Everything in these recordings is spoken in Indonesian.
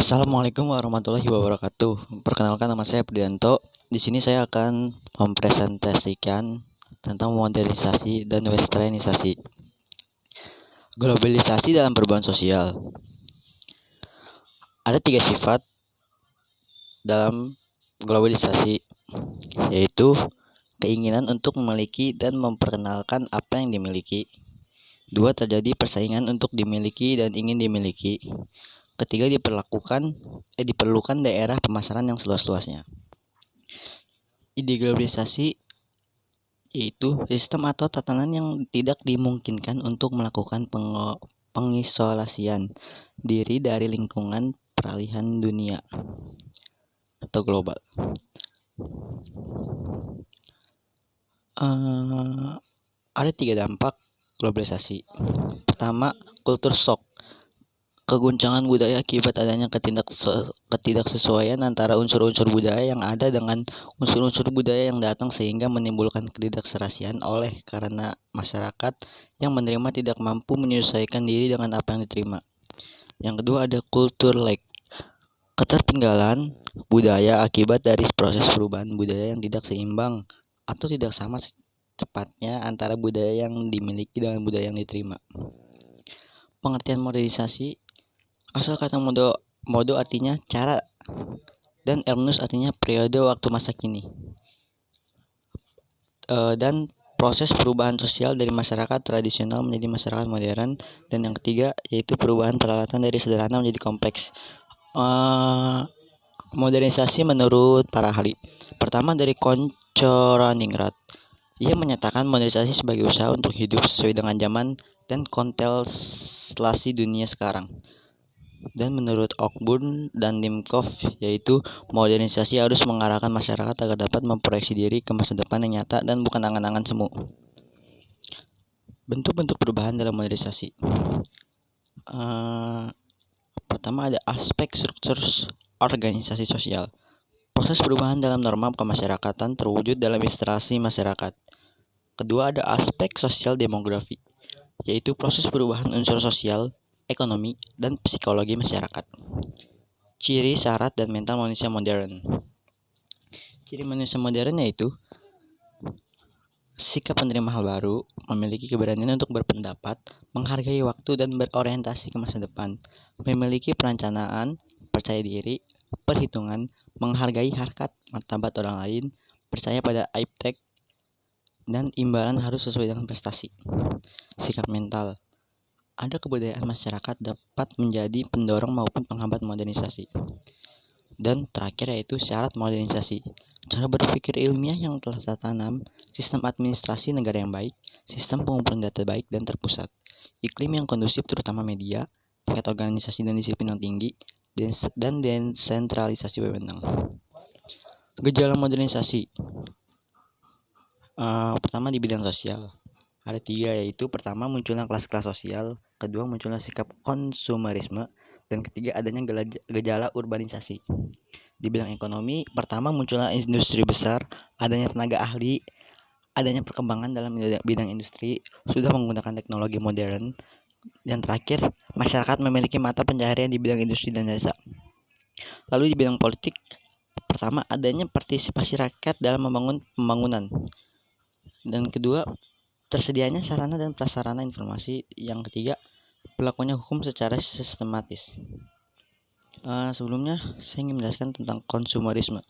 Assalamualaikum warahmatullahi wabarakatuh. Perkenalkan, nama saya Prianto. Di sini saya akan mempresentasikan tentang modernisasi dan westernisasi. Globalisasi dalam perubahan sosial. Ada 3 sifat dalam globalisasi, yaitu keinginan untuk memiliki dan memperkenalkan apa yang dimiliki. 2, terjadi persaingan untuk dimiliki dan ingin dimiliki. Ketiga, diperlukan daerah pemasaran yang seluas-luasnya. Ide globalisasi yaitu sistem atau tatanan yang tidak dimungkinkan untuk melakukan pengisolasian diri dari lingkungan peralihan dunia atau global. Ada 3 dampak globalisasi. Pertama, kultur shock. Keguncangan budaya akibat adanya ketidaksesuaian antara unsur-unsur budaya yang ada dengan unsur-unsur budaya yang datang, sehingga menimbulkan ketidakserasian karena masyarakat yang menerima tidak mampu menyesuaikan diri dengan apa yang diterima. Yang kedua, ada culture lag. Ketertinggalan budaya akibat dari proses perubahan budaya yang tidak seimbang atau tidak sama cepatnya antara budaya yang dimiliki dengan budaya yang diterima. Pengertian modernisasi. Asal kata modo artinya cara, dan ernus artinya periode waktu masa kini. Dan proses perubahan sosial dari masyarakat tradisional menjadi masyarakat modern. Dan yang ketiga yaitu perubahan peralatan dari sederhana menjadi kompleks. Modernisasi menurut para ahli. Pertama, dari Koncoraningrat. Ia menyatakan modernisasi sebagai usaha untuk hidup sesuai dengan zaman dan konstelasi dunia sekarang. Dan menurut Cockburn dan Dimkov, yaitu modernisasi harus mengarahkan masyarakat agar dapat memproyeksi diri ke masa depan yang nyata dan bukan angan-angan semu. Bentuk-bentuk perubahan dalam modernisasi. Pertama, ada aspek struktur organisasi sosial. Proses perubahan dalam norma kemasyarakatan terwujud dalam instalasi masyarakat. Kedua, ada aspek sosial demografi, yaitu proses perubahan unsur sosial, ekonomi, dan psikologi masyarakat. Ciri, syarat, dan mental manusia modern. Ciri manusia modern yaitu sikap menerima hal baru, memiliki keberanian untuk berpendapat, menghargai waktu dan berorientasi ke masa depan, memiliki perencanaan, percaya diri, perhitungan, menghargai harkat martabat orang lain, percaya pada aiptek, dan imbalan harus sesuai dengan prestasi. Sikap mental. Ada kebudayaan masyarakat dapat menjadi pendorong maupun penghambat modernisasi. Dan terakhir yaitu syarat modernisasi. Cara berpikir ilmiah yang telah tertanam, sistem administrasi negara yang baik, sistem pengumpulan data baik dan terpusat, iklim yang kondusif terutama media, tingkat organisasi dan disiplin yang tinggi, dan desentralisasi wewenang. Gejala modernisasi. Pertama, di bidang sosial. Ada 3, yaitu pertama, munculnya kelas-kelas sosial, kedua, munculnya sikap konsumerisme, dan ketiga, adanya gejala urbanisasi. Di bidang ekonomi, pertama, munculnya industri besar, adanya tenaga ahli, adanya perkembangan dalam bidang industri, sudah menggunakan teknologi modern, dan terakhir, masyarakat memiliki mata pencaharian di bidang industri dan jasa. Lalu di bidang politik, pertama, adanya partisipasi rakyat dalam membangun pembangunan, dan kedua, tersedianya sarana dan prasarana informasi. Yang ketiga, berlakunya hukum secara sistematis. Sebelumnya saya ingin menjelaskan tentang konsumerisme.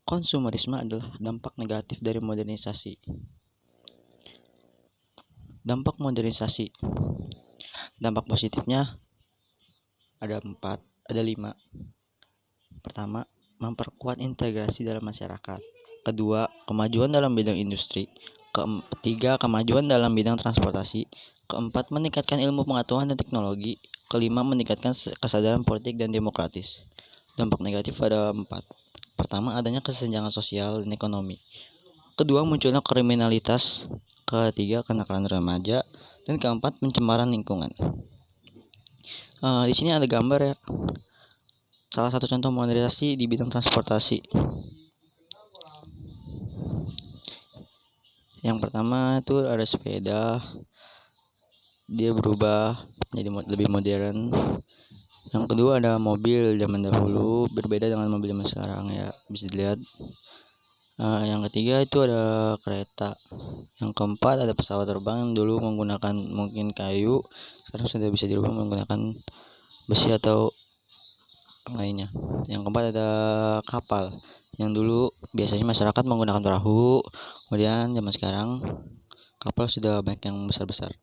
Konsumerisme adalah dampak negatif dari modernisasi. Dampak modernisasi. Dampak positifnya ada 5. Pertama, memperkuat integrasi dalam masyarakat. Kedua, kemajuan dalam bidang industri. Ketiga, kemajuan dalam bidang transportasi. Keempat, meningkatkan ilmu pengetahuan dan teknologi. Kelima, meningkatkan kesadaran politik dan demokratis. Dampak negatif ada 4. Pertama, adanya kesenjangan sosial dan ekonomi. Kedua, munculnya kriminalitas. Ketiga, kenakalan remaja. Dan keempat, pencemaran lingkungan. Di sini ada gambar ya. Salah satu contoh modernisasi di bidang transportasi. Yang pertama itu ada sepeda, dia berubah menjadi lebih modern. Yang kedua ada mobil zaman dahulu, berbeda dengan mobil zaman sekarang ya, bisa dilihat. Yang ketiga itu ada kereta. Yang keempat ada pesawat terbang yang dulu menggunakan mungkin kayu, sekarang sudah bisa dirubah menggunakan besi atau lainnya. Yang keempat ada kapal, yang dulu biasanya masyarakat menggunakan perahu, kemudian zaman sekarang kapal sudah banyak yang besar-besar.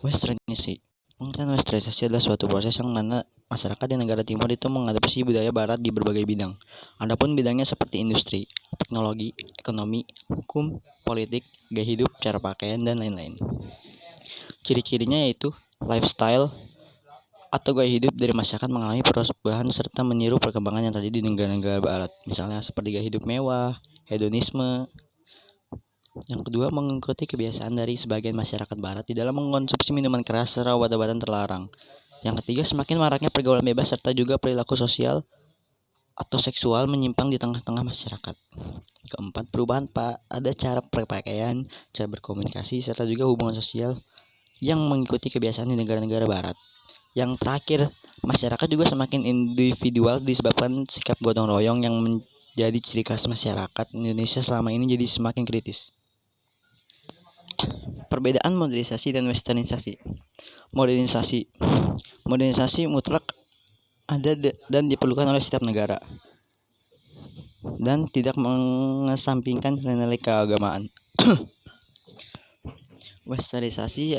Westernisasi. Pengertian westernisasi adalah suatu proses yang mana masyarakat di negara timur itu mengadopsi budaya barat di berbagai bidang. Adapun bidangnya seperti industri, teknologi, ekonomi, hukum, politik, gaya hidup, cara pakaian, dan lain-lain. Ciri-cirinya yaitu lifestyle atau gaya hidup dari masyarakat mengalami perubahan serta meniru perkembangan yang terjadi di negara-negara barat. Misalnya seperti gaya hidup mewah, hedonisme. Yang kedua, mengikuti kebiasaan dari sebagian masyarakat barat di dalam mengkonsumsi minuman keras serta obat-obatan terlarang. Yang ketiga, semakin maraknya pergaulan bebas serta juga perilaku sosial atau seksual menyimpang di tengah-tengah masyarakat. Keempat, perubahan ada cara berpakaian, cara berkomunikasi, serta juga hubungan sosial yang mengikuti kebiasaan di negara-negara barat. Yang terakhir, masyarakat juga semakin individual disebabkan sikap gotong royong yang menjadi ciri khas masyarakat Indonesia selama ini jadi semakin kritis. Perbedaan modernisasi dan westernisasi. Modernisasi mutlak ada dan diperlukan oleh setiap negara dan tidak mengesampingkan nilai keagamaan. Westernisasi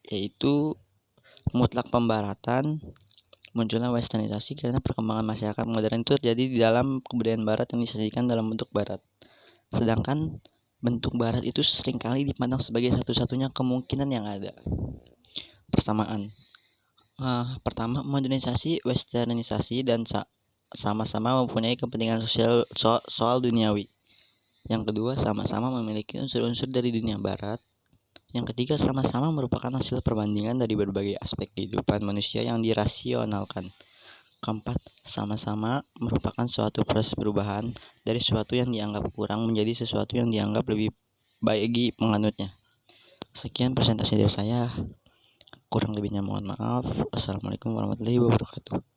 yaitu mutlak pembaratan. Munculnya westernisasi karena perkembangan masyarakat modern itu terjadi di dalam kebudayaan barat yang disajikan dalam bentuk barat. Sedangkan bentuk barat itu seringkali dipandang sebagai satu-satunya kemungkinan yang ada. Persamaan. Pertama, modernisasi, westernisasi dan sama-sama mempunyai kepentingan sosial soal duniawi. Yang kedua, sama-sama memiliki unsur-unsur dari dunia barat. Yang ketiga, sama-sama merupakan hasil perbandingan dari berbagai aspek kehidupan manusia yang dirasionalkan. Keempat, sama-sama merupakan suatu proses perubahan dari sesuatu yang dianggap kurang menjadi sesuatu yang dianggap lebih baik bagi penganutnya. Sekian presentasi dari saya. Kurang lebihnya mohon maaf. Assalamualaikum warahmatullahi wabarakatuh.